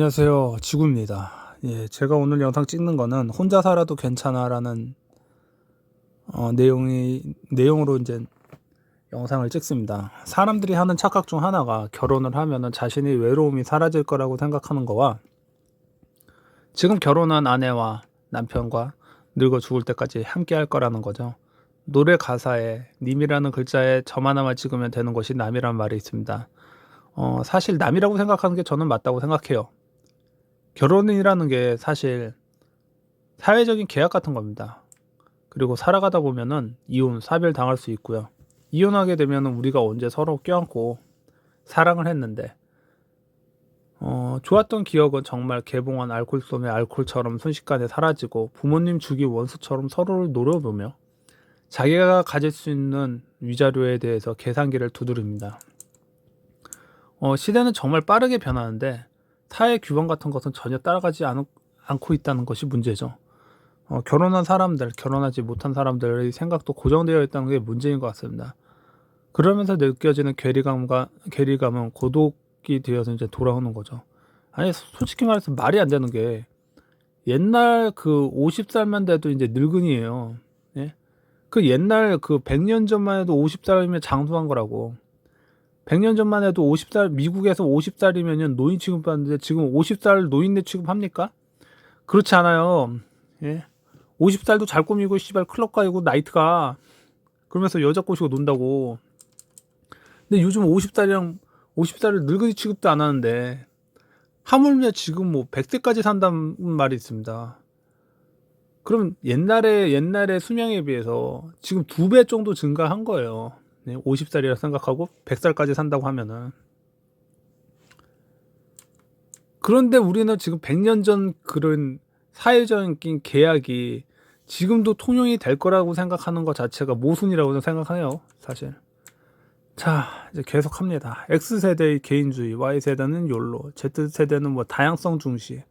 안녕하세요. 지구입니다. 예, 제가 오늘 영상 찍는 거는 혼자 살아도 괜찮아라는 내용으로 이제 영상을 찍습니다. 사람들이 하는 착각 중 하나가 결혼을 하면은 자신의 외로움이 사라질 거라고 생각하는 거와 지금 결혼한 아내와 남편과 늙어 죽을 때까지 함께 할 거라는 거죠. 노래 가사에 님이라는 글자에 점 하나만 찍으면 되는 것이 남이라는 말이 있습니다. 사실 남이라고 생각하는 게 저는 맞다고 생각해요. 결혼이라는 게 사실 사회적인 계약 같은 겁니다. 그리고 살아가다 보면은 이혼, 사별 당할 수 있고요. 이혼하게 되면은 우리가 언제 서로 껴안고 사랑을 했는데 좋았던 기억은 정말 개봉한 알코올솜의 알코올처럼 순식간에 사라지고 부모님 주기 원수처럼 서로를 노려보며 자기가 가질 수 있는 위자료에 대해서 계산기를 두드립니다. 시대는 정말 빠르게 변하는데 사회 규범 같은 것은 전혀 따라가지 않고 있다는 것이 문제죠. 결혼한 사람들, 결혼하지 못한 사람들의 생각도 고정되어 있다는 게 문제인 것 같습니다. 그러면서 느껴지는 괴리감은 고독이 되어서 이제 돌아오는 거죠. 아니, 솔직히 말해서 말이 안 되는 게 옛날 그 50살만 돼도 이제 늙은이에요. 예? 그 옛날 그 100년 전만 해도 50살이면 장수한 거라고. 100년 전만 해도 50살, 미국에서 50살이면 노인 취급받는데 지금 50살 노인네 취급합니까? 그렇지 않아요. 예? 50살도 잘 꾸미고 씨발 클럽 가고 나이트 가. 그러면서 여자 꼬시고 논다고. 근데 요즘 50살을 늙은이 취급도 안 하는데 하물며 지금 뭐 100세까지 산다는 말이 있습니다. 그럼 옛날에 수명에 비해서 지금 2배 정도 증가한 거예요. 50살이라 생각하고 100살까지 산다고 하면은. 그런데 우리는 지금 100년 전 그런 사회적인 계약이 지금도 통용이 될 거라고 생각하는 것 자체가 모순이라고 생각해요, 사실. 자, 이제 계속합니다. X세대의 개인주의, Y세대는 욜로, Z세대는 뭐 다양성 중시.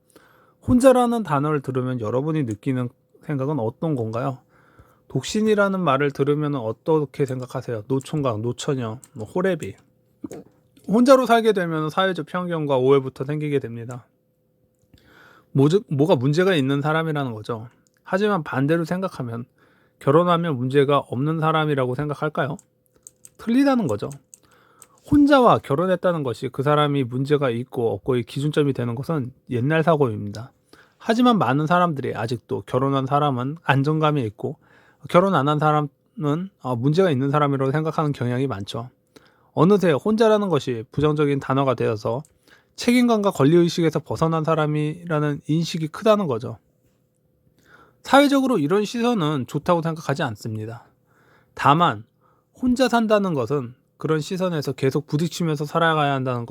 혼자라는 단어를 들으면 여러분이 느끼는 생각은 어떤 건가요? 독신이라는 말을 들으면 어떻게 생각하세요? 노총각, 노처녀, 뭐 호래비. 혼자로 살게 되면 사회적 편견과 오해부터 생기게 됩니다. 뭐가 문제가 있는 사람이라는 거죠. 하지만 반대로 생각하면 결혼하면 문제가 없는 사람이라고 생각할까요? 틀리다는 거죠. 혼자와 결혼했다는 것이 그 사람이 문제가 있고 없고의 기준점이 되는 것은 옛날 사고입니다. 하지만 많은 사람들이 아직도 결혼한 사람은 안정감이 있고 결혼 안 한 사람은 문제가 있는 사람이라고 생각하는 경향이 많죠. 어느새 혼자라는 것이 부정적인 단어가 되어서 책임감과 권리의식에서 벗어난 사람이라는 인식이 크다는 거죠. 사회적으로 이런 시선은 좋다고 생각하지 않습니다. 다만 혼자 산다는 것은 그런 시선에서 계속 부딪히면서 살아가야 한다는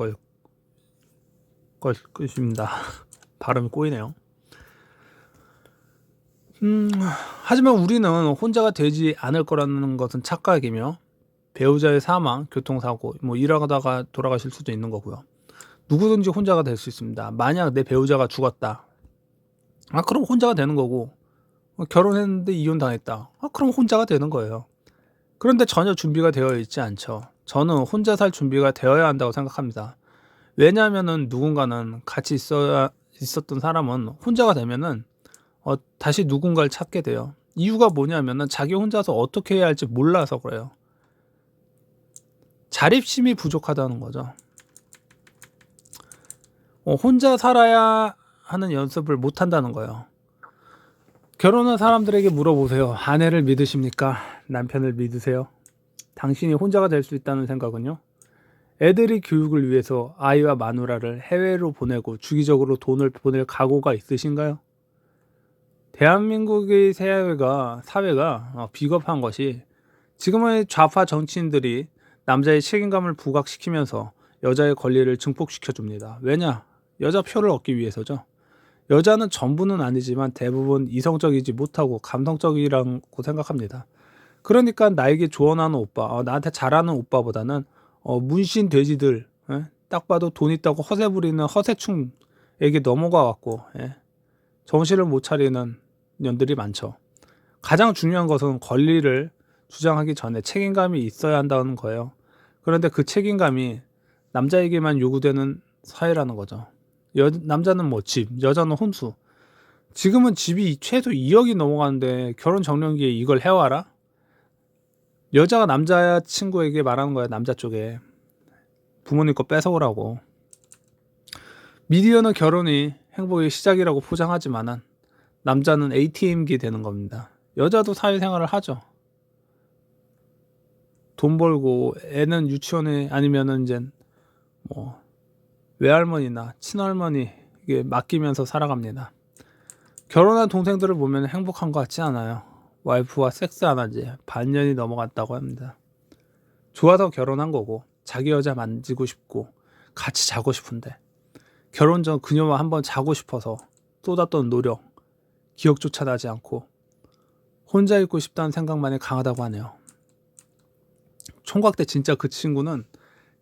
것입니다. 발음이 꼬이네요. 하지만 우리는 혼자가 되지 않을 거라는 것은 착각이며 배우자의 사망, 교통사고, 뭐 일하다가 돌아가실 수도 있는 거고요. 누구든지 혼자가 될 수 있습니다. 만약 내 배우자가 죽었다. 그럼 혼자가 되는 거고, 결혼했는데 이혼당했다. 그럼 혼자가 되는 거예요. 그런데 전혀 준비가 되어 있지 않죠. 저는 혼자 살 준비가 되어야 한다고 생각합니다. 왜냐하면은 누군가는 같이 있었던 사람은 혼자가 되면은 다시 누군가를 찾게 돼요. 이유가 뭐냐면은 자기 혼자서 어떻게 해야 할지 몰라서 그래요. 자립심이 부족하다는 거죠. 혼자 살아야 하는 연습을 못 한다는 거예요. 결혼한 사람들에게 물어보세요. 아내를 믿으십니까? 남편을 믿으세요? 당신이 혼자가 될 수 있다는 생각은요? 애들이 교육을 위해서 아이와 마누라를 해외로 보내고 주기적으로 돈을 보낼 각오가 있으신가요? 대한민국의 사회가 비겁한 것이 지금의 좌파 정치인들이 남자의 책임감을 부각시키면서 여자의 권리를 증폭시켜 줍니다. 왜냐? 여자 표를 얻기 위해서죠. 여자는 전부는 아니지만 대부분 이성적이지 못하고 감성적이라고 생각합니다. 그러니까 나에게 조언하는 오빠, 나한테 잘하는 오빠보다는 문신 돼지들, 딱 봐도 돈 있다고 허세 부리는 허세충에게 넘어가 갖고 정신을 못 차리는 년들이 많죠. 가장 중요한 것은 권리를 주장하기 전에 책임감이 있어야 한다는 거예요. 그런데 그 책임감이 남자에게만 요구되는 사회라는 거죠. 남자는 뭐 집, 여자는 혼수. 지금은 집이 최소 2억이 넘어가는데 결혼 정년기에 이걸 해와라? 여자가 남자 친구에게 말하는 거야, 남자 쪽에. 부모님 거 뺏어오라고. 미디어는 결혼이 행복의 시작이라고 포장하지만은 남자는 ATM기 되는 겁니다. 여자도 사회생활을 하죠. 돈 벌고 애는 유치원에 아니면은 이제 뭐 외할머니나 친할머니에게 맡기면서 살아갑니다. 결혼한 동생들을 보면 행복한 것 같지 않아요. 와이프와 섹스 안 한 지 반년이 넘어갔다고 합니다. 좋아서 결혼한 거고 자기 여자 만지고 싶고 같이 자고 싶은데 결혼 전 그녀와 한번 자고 싶어서 쏟았던 노력, 기억조차 나지 않고 혼자 있고 싶다는 생각만이 강하다고 하네요. 총각 때 진짜 그 친구는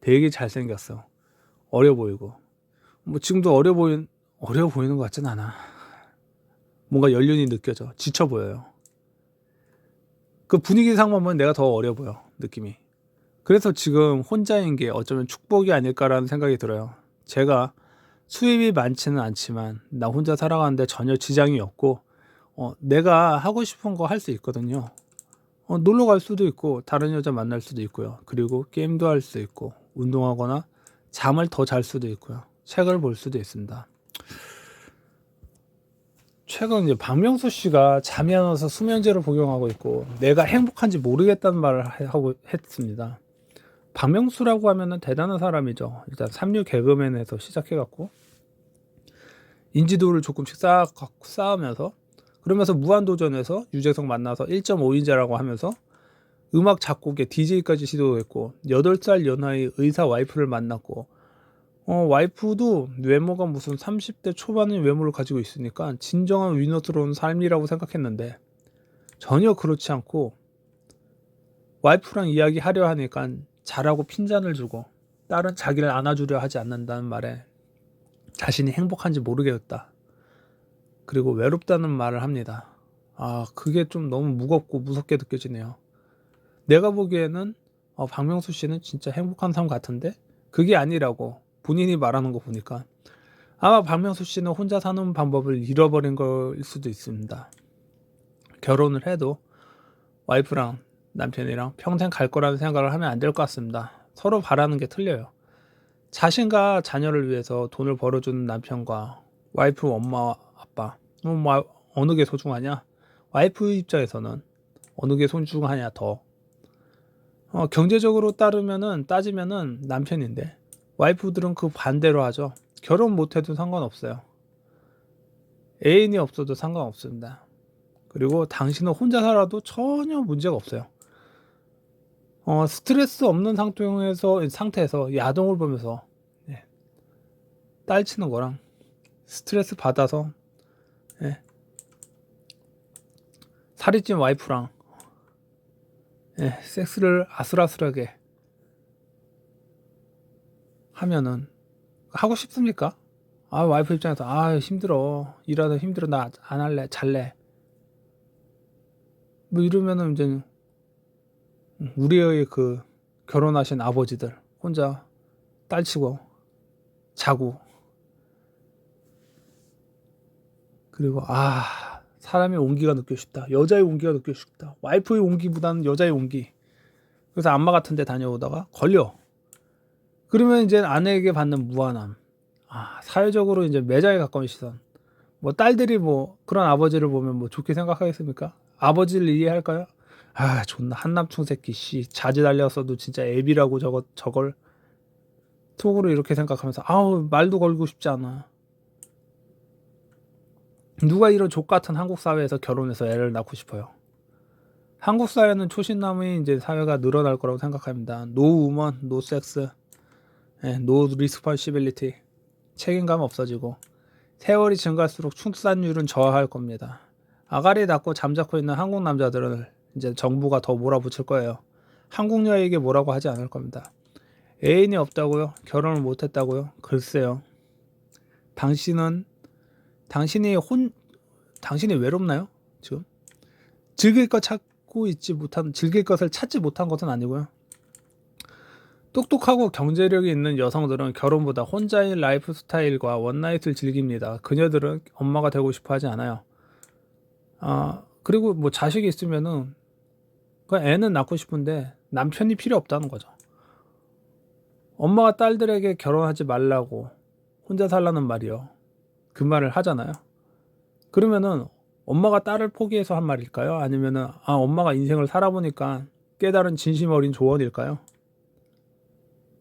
되게 잘생겼어. 어려 보이고 뭐 지금도 어려 보이는 것 같진 않아. 뭔가 연륜이 느껴져. 지쳐 보여요. 그 분위기상만 보면 내가 더 어려 보여, 느낌이. 그래서 지금 혼자인 게 어쩌면 축복이 아닐까라는 생각이 들어요. 제가 수입이 많지는 않지만 나 혼자 살아가는데 전혀 지장이 없고 내가 하고 싶은 거 할 수 있거든요. 놀러 갈 수도 있고 다른 여자 만날 수도 있고요. 그리고 게임도 할 수 있고 운동하거나 잠을 더 잘 수도 있고요. 책을 볼 수도 있습니다. 최근 이제 박명수 씨가 잠이 안 와서 수면제를 복용하고 있고 내가 행복한지 모르겠다는 말을 하고 했습니다. 박명수라고 하면은 대단한 사람이죠. 일단 삼류 개그맨에서 시작해갖고 인지도를 조금씩 쌓으면서 그러면서 무한도전에서 유재석 만나서 1.5인자라고 하면서 음악 작곡에 DJ까지 시도했고 8살 연하의 의사 와이프를 만났고 와이프도 외모가 무슨 30대 초반의 외모를 가지고 있으니까 진정한 위너스러운 삶이라고 생각했는데 전혀 그렇지 않고 와이프랑 이야기하려 하니까 잘하고 핀잔을 주고 딸은 자기를 안아주려 하지 않는다는 말에 자신이 행복한지 모르겠다. 그리고 외롭다는 말을 합니다. 그게 좀 너무 무겁고 무섭게 느껴지네요. 내가 보기에는 박명수 씨는 진짜 행복한 삶 같은데 그게 아니라고 본인이 말하는 거 보니까 아마 박명수 씨는 혼자 사는 방법을 잃어버린 걸 수도 있습니다. 결혼을 해도 와이프랑 남편이랑 평생 갈 거라는 생각을 하면 안 될 것 같습니다. 서로 바라는 게 틀려요. 자신과 자녀를 위해서 돈을 벌어주는 남편과 와이프 엄마 아빠 어느 게 소중하냐? 와이프 입장에서는 어느 게 소중하냐 더 경제적으로 따지면은 남편인데 와이프들은 그 반대로 하죠. 결혼 못해도 상관없어요. 애인이 없어도 상관없습니다. 그리고 당신은 혼자 살아도 전혀 문제가 없어요. 스트레스 없는 상태에서 야동을 보면서 딸 치는 거랑 스트레스 받아서 살이 찐 와이프랑 섹스를 아슬아슬하게 하면은 하고 싶습니까? 와이프 입장에서 힘들어 일하다 힘들어 나 안 할래 잘래 뭐 이러면은 이제 우리의 그 결혼하신 아버지들 혼자 딸치고 자고 그리고 사람의 온기가 느껴 싶다. 여자의 온기가 느껴 싶다. 와이프의 온기보다는 여자의 온기. 그래서 안마 같은 데 다녀오다가 걸려. 그러면 이제 아내에게 받는 무한함. 사회적으로 이제 매장에 가까운 시선. 뭐 딸들이 뭐 그런 아버지를 보면 뭐 좋게 생각하겠습니까? 아버지를 이해할까요? 존나 한남충 새끼 씨 자지 달렸어도 진짜 애비라고 저걸 속으로 이렇게 생각하면서 말도 걸고 싶지 않아. 누가 이런 족같은 한국 사회에서 결혼해서 애를 낳고 싶어요? 한국 사회는 초신남의 이제 사회가 늘어날 거라고 생각합니다. 노 우먼, 노 섹스, 노 리스폰시빌리티, 책임감 없어지고 세월이 증가할수록 출산율은 저하할 겁니다. 아가리 낳고 잠자코 있는 한국 남자들은 이제 정부가 더 몰아붙일 거예요. 한국 여에게 뭐라고 하지 않을 겁니다. 애인이 없다고요? 결혼을 못했다고요? 글쎄요. 당신이 외롭나요? 지금 즐길 것을 찾지 못한 것은 아니고요. 똑똑하고 경제력이 있는 여성들은 결혼보다 혼자인 라이프 스타일과 원나잇을 즐깁니다. 그녀들은 엄마가 되고 싶어 하지 않아요. 그리고 뭐 자식이 있으면은 그 애는 낳고 싶은데 남편이 필요 없다는 거죠. 엄마가 딸들에게 결혼하지 말라고 혼자 살라는 말이요. 그 말을 하잖아요. 그러면은 엄마가 딸을 포기해서 한 말일까요? 아니면은 엄마가 인생을 살아보니까 깨달은 진심 어린 조언일까요?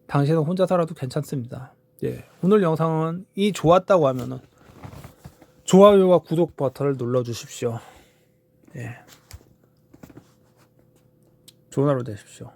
당신은 혼자 살아도 괜찮습니다. 예, 오늘 영상은 좋았다고 하면은 좋아요와 구독 버튼을 눌러 주십시오. 예. 좋은 하루 되십시오.